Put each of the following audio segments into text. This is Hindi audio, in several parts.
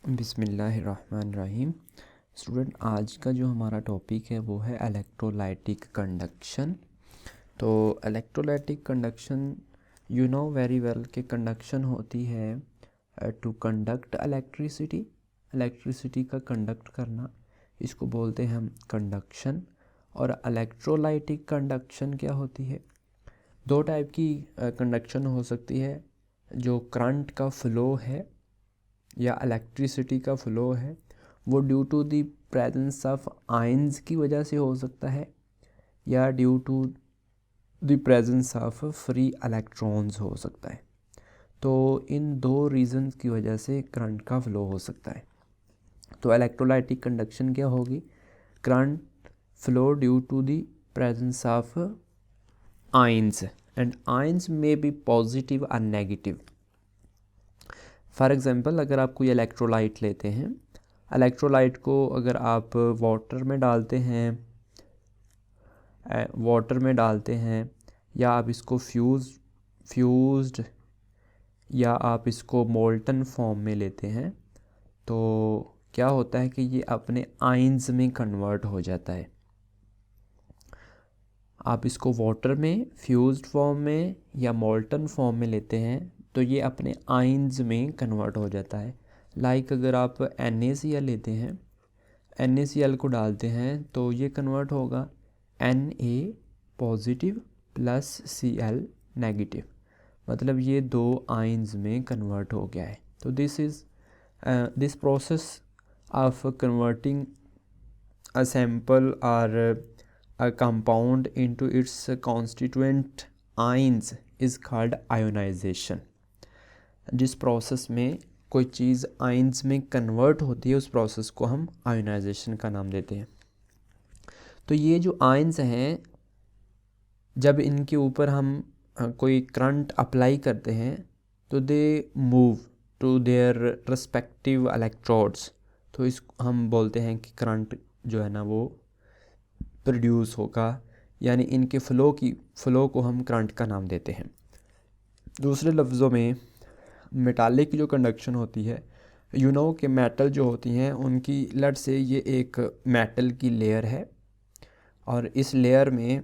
बिस्मिल्लाहिर्रहमानिर्रहीम। स्टूडेंट, आज का जो हमारा टॉपिक है वो है इलेक्ट्रोलाइटिक कंडक्शन। तो electrolytic conduction you know very well कि कंडक्शन होती है टू कंडक्ट इलेक्ट्रिसिटी का कंडक्ट करना, इसको बोलते हैं हम कंडक्शन। और इलेक्ट्रोलाइटिक कंडक्शन क्या होती है? दो टाइप की कंडक्शन हो सकती है। जो करंट का फ़्लो है या इलेक्ट्रिसिटी का फ़्लो है वो due to the presence of ions की वजह से हो सकता है या due to the presence of free electrons हो सकता है। तो इन दो रीज़न्स की वजह से करंट का फ़्लो हो सकता है। तो इलेक्ट्रोलाइटिक कंडक्शन क्या होगी? Current flow due to the presence of ions and ions में बी पॉजिटिव और नेगेटिव। फॉर एग्ज़ाम्पल, अगर आप कोई इलेक्ट्रोलाइट लेते हैं, इलेक्ट्रोलाइट को अगर आप वाटर में डालते हैं या आप इसको फ्यूज्ड या आप इसको मोल्टन फॉर्म में लेते हैं, तो क्या होता है कि ये अपने आयंस में कन्वर्ट हो जाता है। आप इसको वाटर में फ्यूज्ड फॉर्म में या मोल्टन फॉर्म में लेते हैं तो ये अपने आयंस में कन्वर्ट हो जाता है। लाइक अगर आप NaCl लेते हैं, NaCl को डालते हैं तो ये कन्वर्ट होगा Na positive plus Cl negative, मतलब ये दो आयंस में कन्वर्ट हो गया है। तो this process of converting a sample or a compound into its constituent ions is called ionization। जिस प्रोसेस में कोई चीज़ आयंस में कन्वर्ट होती है उस प्रोसेस को हम आयोनाइजेशन का नाम देते हैं। तो ये जो आयंस हैं, जब इनके ऊपर हम कोई करंट अप्लाई करते हैं तो they move to their respective electrodes. तो इस हम बोलते हैं कि करंट जो है ना वो प्रोड्यूस होगा, यानी इनके फ़्लो को हम करंट का नाम देते हैं। दूसरे लफ्ज़ों में मेटालिक की जो कंडक्शन होती है, यू नो कि मेटल जो होती हैं उनकी लेट से ये एक मेटल की लेयर है और इस लेयर में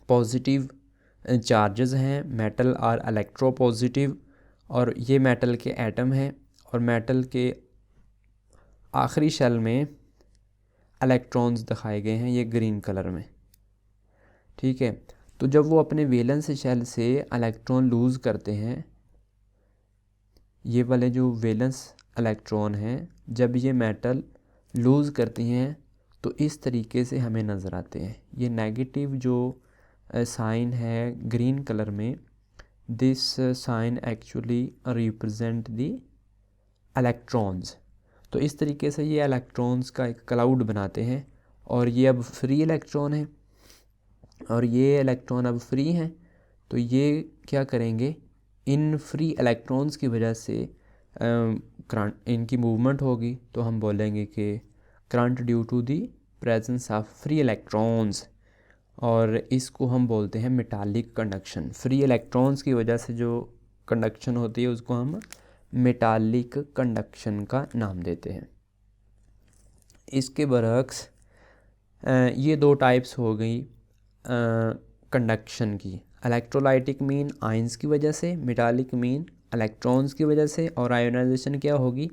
पॉजिटिव चार्जेस हैं, मेटल और इलेक्ट्रोपॉजिटिव, और ये मेटल के एटम हैं और मेटल के आखिरी शेल में इलेक्ट्रॉन्स दिखाए गए हैं ये ग्रीन कलर में। ठीक है, तो जब वो अपने वैलेंस शेल से इलेक्ट्रॉन लूज़ करते हैं, ये वाले जो वैलेंस इलेक्ट्रॉन हैं जब ये मेटल लूज़ करती हैं तो इस तरीके से हमें नज़र आते हैं। ये नेगेटिव जो साइन है ग्रीन कलर में, this sign actually represent the electrons. तो इस तरीके से ये इलेक्ट्रॉन्स का एक क्लाउड बनाते हैं और ये अब फ्री इलेक्ट्रॉन है और ये इलेक्ट्रॉन अब फ्री हैं। तो ये क्या करेंगे, इन फ्री इलेक्ट्रॉन्स की वजह से करंट इनकी मूवमेंट होगी, तो हम बोलेंगे कि current due to the presence of free electrons, और इसको हम बोलते हैं मेटालिक कंडक्शन। फ्री इलेक्ट्रॉन्स की वजह से जो कंडक्शन होती है उसको हम मेटालिक कंडक्शन का नाम देते हैं। इसके बरक्स ये दो टाइप्स हो गई कंडक्शन की। इलेक्ट्रोलाइटिक मीन आयंस की वजह से, मेटालिक मीन इलेक्ट्रॉन्स की वजह से। और आयोनाइजेशन क्या होगी?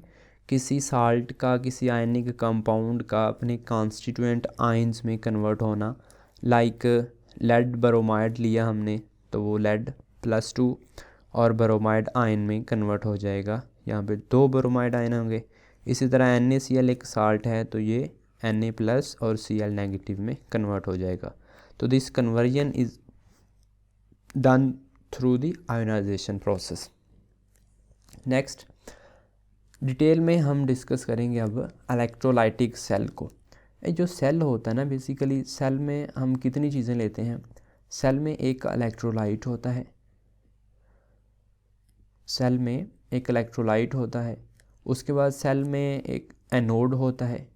किसी साल्ट का, किसी आयनिक कंपाउंड का अपने कॉन्स्टिट्यूएंट आयंस में कन्वर्ट होना। लाइक लेड ब्रोमाइड लिया हमने तो वो लेड +2 और ब्रोमाइड आयन में कन्वर्ट हो जाएगा, यहाँ पे 2 ब्रोमाइड आयन होंगे। इसी तरह NaCl एक साल्ट है तो ये Na+ और Cl नेगेटिव में कन्वर्ट हो जाएगा। तो this conversion is done through the ionisation process. Next detail में हम डिस्कस करेंगे अब इलेक्ट्रोलाइटिक सेल को। ये जो सेल होता है ना, बेसिकली सेल में हम कितनी चीज़ें लेते हैं। सेल में एक इलेक्ट्रोलाइट होता है, सेल में एक इलेक्ट्रोलाइट होता है। उसके बाद सेल में एक एनोड होता है,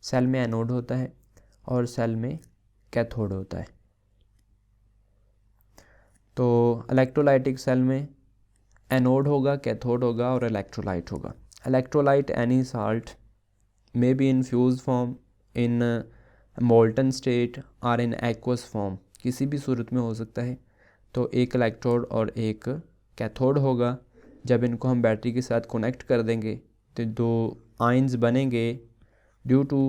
सेल में एनोड होता है और सेल में कैथोड होता है। तो इलेक्ट्रोलाइटिक सेल में एनोड होगा, कैथोड होगा और इलेक्ट्रोलाइट होगा। Electrolyte any salt may be in fuse form, in molten state और इन एक्वस फॉर्म, किसी भी सूरत में हो सकता है। तो एक इलेक्ट्रोड और एक कैथोड होगा। जब इनको हम बैटरी के साथ कनेक्ट कर देंगे तो दो आयंस बनेंगे ड्यू टू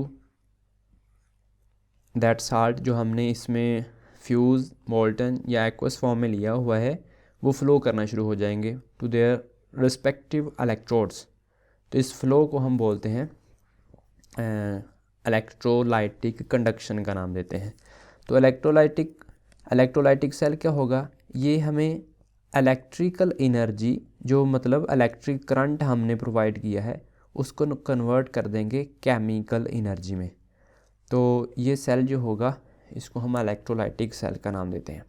दैट साल्ट जो हमने इसमें फ्यूज़, मोल्टन या एक्वस फॉर्म में लिया हुआ है, वो फ़्लो करना शुरू हो जाएंगे टू देयर रिस्पेक्टिव इलेक्ट्रोड्स। तो इस फ़्लो को हम बोलते हैं इलेक्ट्रोलाइटिक कंडक्शन का नाम देते हैं। तो इलेक्ट्रोलाइटिक सेल क्या होगा, ये हमें इलेक्ट्रिकल एनर्जी, जो मतलब इलेक्ट्रिक करंट हमने प्रोवाइड किया है, उसको कन्वर्ट कर देंगे केमिकल एनर्जी में। तो ये सेल जो होगा इसको हम इलेक्ट्रोलाइटिक सेल का नाम देते हैं।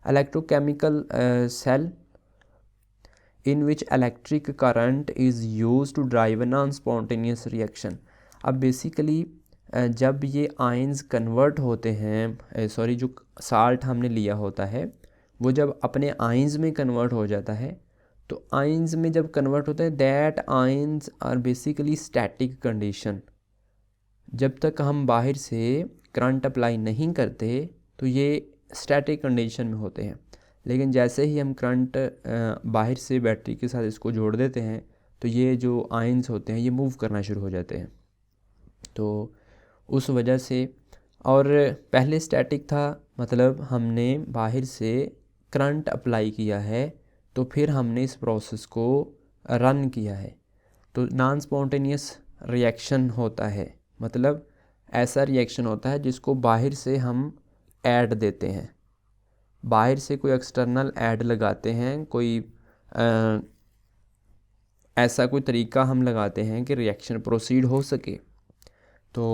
Electrochemical cell in which electric current is use to drive non spontaneous reaction. अब बेसिकली जब ये आयंस कन्वर्ट होते हैं, जो साल्ट हमने लिया होता है वो जब अपने आयंस में कन्वर्ट हो जाता है, तो आयंस में जब कन्वर्ट होता है that ions are basically static condition. जब तक हम बाहर से करंट अप्लाई नहीं करते तो ये स्टैटिक कंडीशन में होते हैं। लेकिन जैसे ही हम करंट बाहर से बैटरी के साथ इसको जोड़ देते हैं तो ये जो आयंस होते हैं ये मूव करना शुरू हो जाते हैं। तो उस वजह से, और पहले स्टैटिक था, मतलब हमने बाहर से करंट अप्लाई किया है तो फिर हमने इस प्रोसेस को रन किया है, तो नॉन स्पॉन्टेनियस रिएक्शन होता है। मतलब ऐसा रिएक्शन होता है जिसको बाहर से हम ऐड देते हैं, बाहर से कोई एक्सटर्नल ऐड लगाते हैं, कोई ऐसा कोई तरीका हम लगाते हैं कि रिएक्शन प्रोसीड हो सके। तो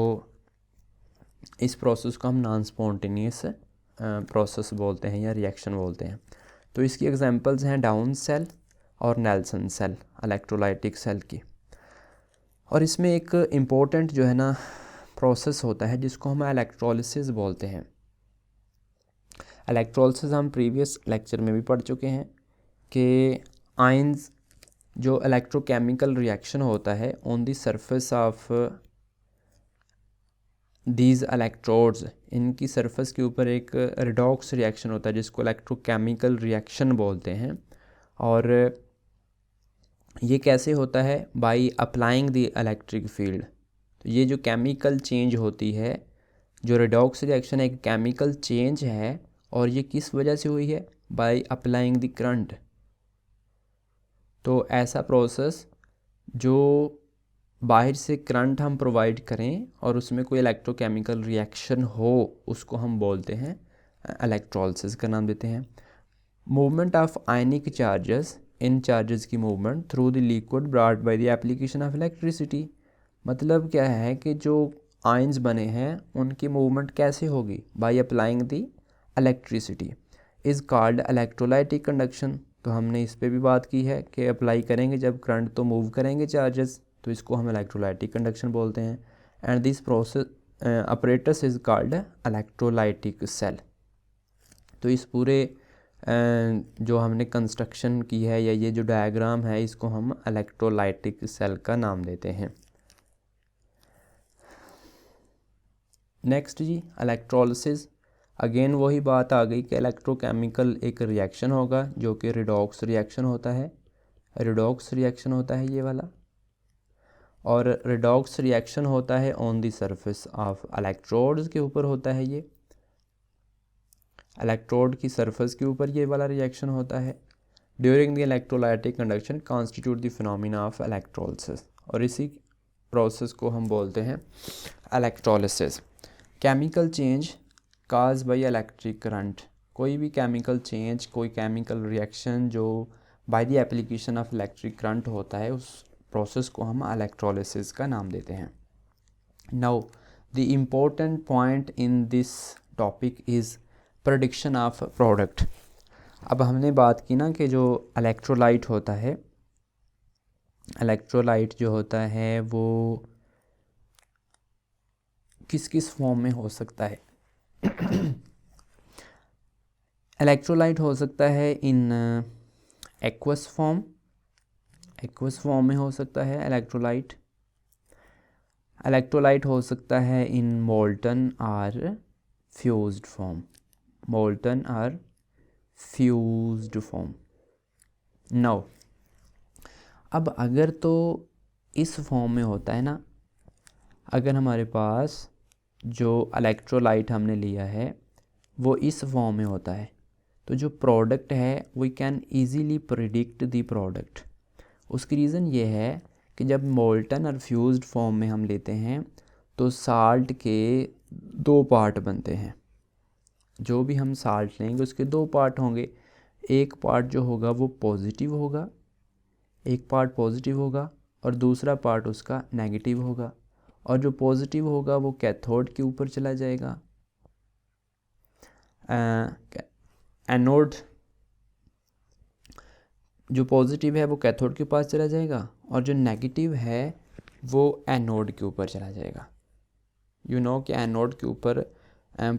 इस प्रोसेस को हम नॉन स्पॉन्टेनियस प्रोसेस बोलते हैं या रिएक्शन बोलते हैं। तो इसकी एग्जांपल्स हैं डाउन सेल और नेल्सन सेल, इलेक्ट्रोलाइटिक सेल की। और इसमें एक इम्पोर्टेंट जो है ना प्रोसेस होता है जिसको हम इलेक्ट्रोलिसिस बोलते हैं। इलेक्ट्रोलिसिस हम प्रीवियस लेक्चर में भी पढ़ चुके हैं कि आयंस जो इलेक्ट्रोकेमिकल रिएक्शन होता है on the surface of these electrodes, इनकी सरफेस के ऊपर एक रिडॉक्स रिएक्शन होता है जिसको इलेक्ट्रोकेमिकल रिएक्शन बोलते हैं। और ये कैसे होता है, by applying the electric field. तो ये जो केमिकल चेंज होती है, जो रिडॉक्स रिएक्शन एक केमिकल चेंज है, और ये किस वजह से हुई है, बाय अप्लाइंग द करंट। तो ऐसा प्रोसेस जो बाहर से करंट हम प्रोवाइड करें और उसमें कोई इलेक्ट्रोकेमिकल रिएक्शन हो, उसको हम बोलते हैं इलेक्ट्रोलिसिस का नाम देते हैं। मूवमेंट ऑफ आयनिक चार्जेस, इन चार्जेस की movement through the liquid brought by the application of electricity. मतलब क्या है कि जो आयंस बने हैं उनकी मूवमेंट कैसे होगी, by applying the electricity, is called electrolytic conduction. तो हमने इस पर भी बात की है कि अप्लाई करेंगे जब करंट तो मूव करेंगे चार्जेस, तो इसको हम इलेक्ट्रोलाइटिक कंडक्शन बोलते हैं। And this process apparatus is called electrolytic cell. तो इस पूरे जो हमने कंस्ट्रक्शन की है या ये जो डायग्राम है, इसको हम इलेक्ट्रोलाइटिक सेल का नाम देते हैं। नेक्स्ट जी, इलेक्ट्रोलिसिस। अगेन वही बात आ गई कि इलेक्ट्रोकेमिकल एक रिएक्शन होगा जो कि रिडॉक्स रिएक्शन होता है। रिडॉक्स रिएक्शन होता है ये वाला, और रिडॉक्स रिएक्शन होता है on the surface of electrodes के ऊपर होता है। ये इलेक्ट्रोड की सरफेस के ऊपर ये वाला रिएक्शन होता है। During the electrolytic conduction constitute the phenomena of electrolysis, और इसी प्रोसेस को हम बोलते हैं electrolysis. Chemical change cause by electric current, कोई भी केमिकल चेंज, कोई केमिकल रिएक्शन जो bye the application of electric current होता है, उस प्रोसेस को हम इलेक्ट्रोलिसिस का नाम देते हैं। Now the important point in this topic is prediction of product. अब हमने बात की ना कि जो इलेक्ट्रोलाइट होता है, इलेक्ट्रोलाइट जो होता है वो किस किस फॉर्म में हो सकता है। इलेक्ट्रोलाइट हो सकता है in aqueous form, aqueous form में हो सकता है इलेक्ट्रोलाइट, इलेक्ट्रोलाइट हो सकता है इन मोल्टन और फ्यूज्ड फॉर्म, मोल्टन और फ्यूज्ड फॉर्म। नाउ अब अगर तो इस फॉर्म में होता है ना, अगर हमारे पास जो इलेक्ट्रोलाइट हमने लिया है वो इस फॉर्म में होता है, तो जो प्रोडक्ट है we can easily predict the product. उसकी रीज़न ये है कि जब मोल्टन और फ्यूज्ड फॉर्म में हम लेते हैं तो साल्ट के दो पार्ट बनते हैं। जो भी हम साल्ट लेंगे उसके दो पार्ट होंगे, एक पार्ट जो होगा वो पॉजिटिव होगा, एक पार्ट पॉजिटिव होगा और दूसरा पार्ट उसका नेगेटिव होगा, और जो पॉजिटिव होगा वो कैथोड के ऊपर चला जाएगा, एनोड जो पॉजिटिव है वो कैथोड के पास चला जाएगा और जो नेगेटिव है वो एनोड के ऊपर चला जाएगा। यू नो कि एनोड के ऊपर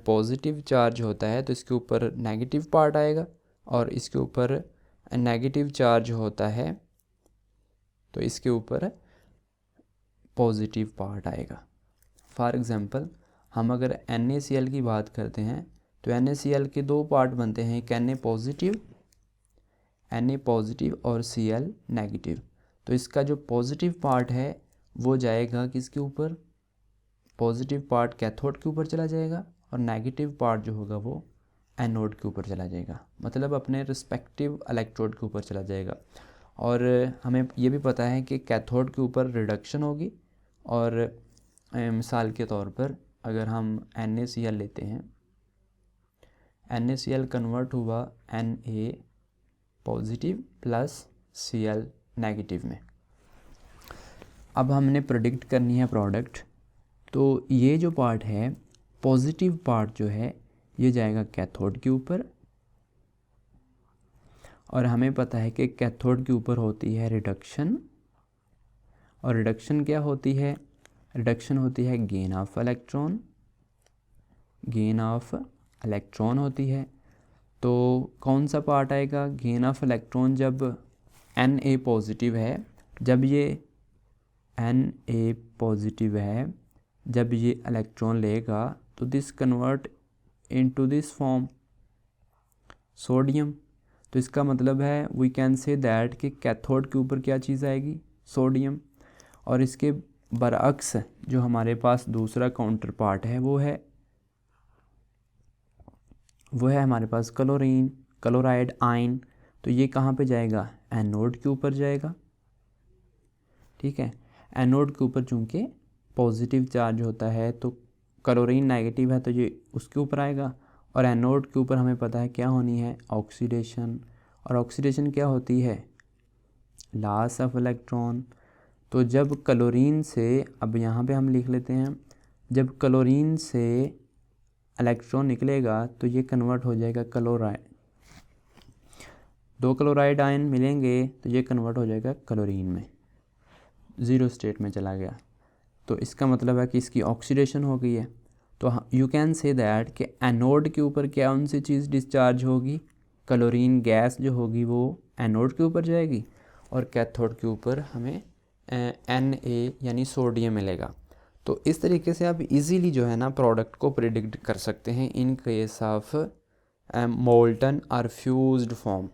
पॉजिटिव चार्ज होता है तो इसके ऊपर नेगेटिव पार्ट आएगा, और इसके ऊपर नेगेटिव चार्ज होता है तो इसके ऊपर पॉजिटिव पार्ट आएगा। फॉर एग्ज़ाम्पल हम अगर NaCl की बात करते हैं तो NaCl के दो पार्ट बनते हैं, एक Na पॉजिटिव और Cl नेगेटिव। तो इसका जो पॉजिटिव पार्ट है वो जाएगा किसके ऊपर, पॉजिटिव पार्ट कैथोड के ऊपर चला जाएगा और नेगेटिव पार्ट जो होगा वो एनोड के ऊपर चला जाएगा, मतलब अपने रिस्पेक्टिव इलेक्ट्रोड के ऊपर चला जाएगा। और हमें ये भी पता है कि कैथोड के ऊपर रिडक्शन होगी, और मिसाल के तौर पर अगर हम NaCl लेते हैं, NaCl कन्वर्ट हुआ Na positive plus Cl negative में। अब हमने प्रेडिक्ट करनी है प्रोडक्ट, तो ये जो पार्ट है पॉजिटिव पार्ट जो है ये जाएगा कैथोड के ऊपर, और हमें पता है कि कैथोड के ऊपर होती है रिडक्शन, और रिडक्शन क्या होती है, रिडक्शन होती है gain of electron, gain of electron होती है। तो कौन सा पार्ट आएगा, गेन ऑफ इलेक्ट्रॉन जब Na पॉजिटिव है, जब ये Na पॉजिटिव है, जब ये इलेक्ट्रॉन लेगा तो this convert into this form sodium. तो इसका मतलब है वी कैन से दैट कि कैथोड के ऊपर क्या चीज़ आएगी, सोडियम, और इसके बरअक्स जो हमारे पास दूसरा काउंटर पार्ट है वो है हमारे पास क्लोरीन, क्लोराइड आयन। तो ये कहाँ पे जाएगा, एनोड के ऊपर जाएगा। ठीक है, एनोड के ऊपर चूँकि पॉजिटिव चार्ज होता है तो क्लोरीन नेगेटिव है तो ये उसके ऊपर आएगा, और एनोड के ऊपर हमें पता है क्या होनी है, ऑक्सीडेशन, और ऑक्सीडेशन क्या होती है, लॉस ऑफ इलेक्ट्रॉन। तो जब क्लोरीन से, अब यहाँ पे हम लिख लेते हैं, जब क्लोरीन से इलेक्ट्रॉन निकलेगा तो ये कन्वर्ट हो जाएगा क्लोराइड, दो क्लोराइड आयन मिलेंगे तो ये कन्वर्ट हो जाएगा क्लोरीन में, ज़ीरो स्टेट में चला गया। तो इसका मतलब है कि इसकी ऑक्सीडेशन हो गई है। तो यू कैन से दैट कि एनोड के ऊपर क्या उन सी चीज़ डिस्चार्ज होगी, क्लोरीन गैस जो होगी वो एनोड के ऊपर जाएगी, और कैथोड के ऊपर हमें Na यानी सोडियम मिलेगा। तो इस तरीके से आप इजीली जो है ना प्रोडक्ट को प्रिडिक्ट कर सकते हैं इन केस ऑफ मोल्टन और फ्यूज्ड फॉर्म।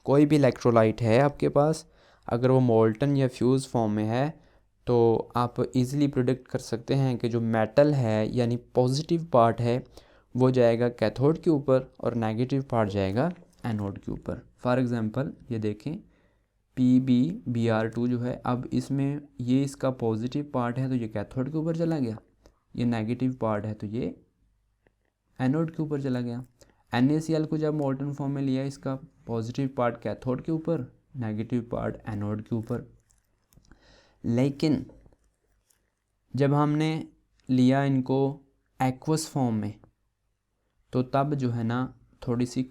कोई भी इलेक्ट्रोलाइट है आपके पास, अगर वो मोल्टन या फ्यूज फॉर्म में है तो आप इजीली प्रिडिक्ट कर सकते हैं कि जो मेटल है यानी पॉजिटिव पार्ट है वो जाएगा कैथोड के ऊपर और नेगेटिव पार्ट जाएगा एनोड के ऊपर। फॉर एग्ज़ाम्पल ये देखें PbBr2 जो है, अब इसमें ये इसका पॉजिटिव पार्ट है तो ये कैथोड के ऊपर चला गया, ये नेगेटिव पार्ट है तो ये एनोड के ऊपर चला गया। NaCl को जब मोल्टन फॉर्म में लिया, इसका पॉजिटिव पार्ट कैथोड के ऊपर, नेगेटिव पार्ट एनोड के ऊपर। लेकिन जब हमने लिया इनको एक्वस फॉर्म में तो तब जो है ना थोड़ी सी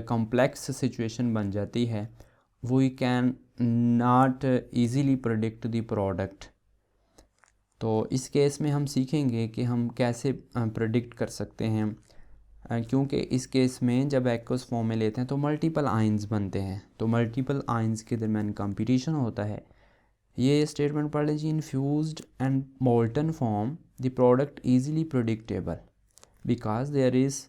कॉम्प्लेक्स सिचुएशन बन जाती है, we can not easily predict the product. तो इस केस में हम सीखेंगे कि हम कैसे प्रेडिक्ट कर सकते हैं क्योंकि इस केस में जब एक्वस फॉर्म में लेते हैं तो मल्टीपल आइंस बनते हैं, तो मल्टीपल आइंस के दरमियान कंपटीशन होता है। ये स्टेटमेंट पढ़ लीजिए, in fused and molten form the product easily predictable because there is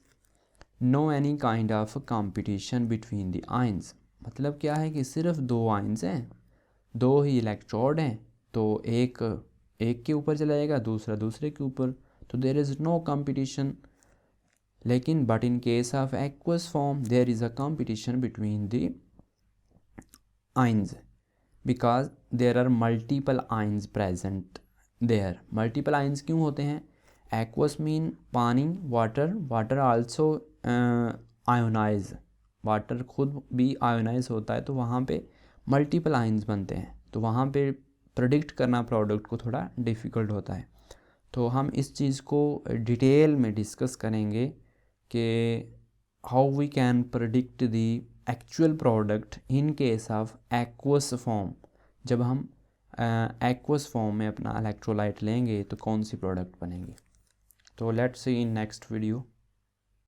no any kind of competition between the ions. मतलब क्या है कि सिर्फ दो आइंस हैं, दो ही इलेक्ट्रोड हैं, तो एक के ऊपर चला जाएगा, दूसरा दूसरे के ऊपर, तो देयर इज़ नो कंपटीशन। लेकिन but in case of aqueous form there is a competition between the ions because there are multiple ions present there. Multiple ions क्यों होते हैं? एक्वस मीन पानी, वाटर आल्सो आयोनाइज, वाटर खुद भी आयोनाइज होता है, तो वहाँ पे मल्टीपल आइंस बनते हैं, तो वहाँ पे प्रेडिक्ट करना प्रोडक्ट को थोड़ा डिफ़िकल्ट होता है। तो हम इस चीज़ को डिटेल में डिस्कस करेंगे कि how we can predict the actual product in case of aqueous form. जब हम एक्वस फॉर्म में अपना इलेक्ट्रोलाइट लेंगे तो कौन सी प्रोडक्ट बनेंगे। तो let's see in next video.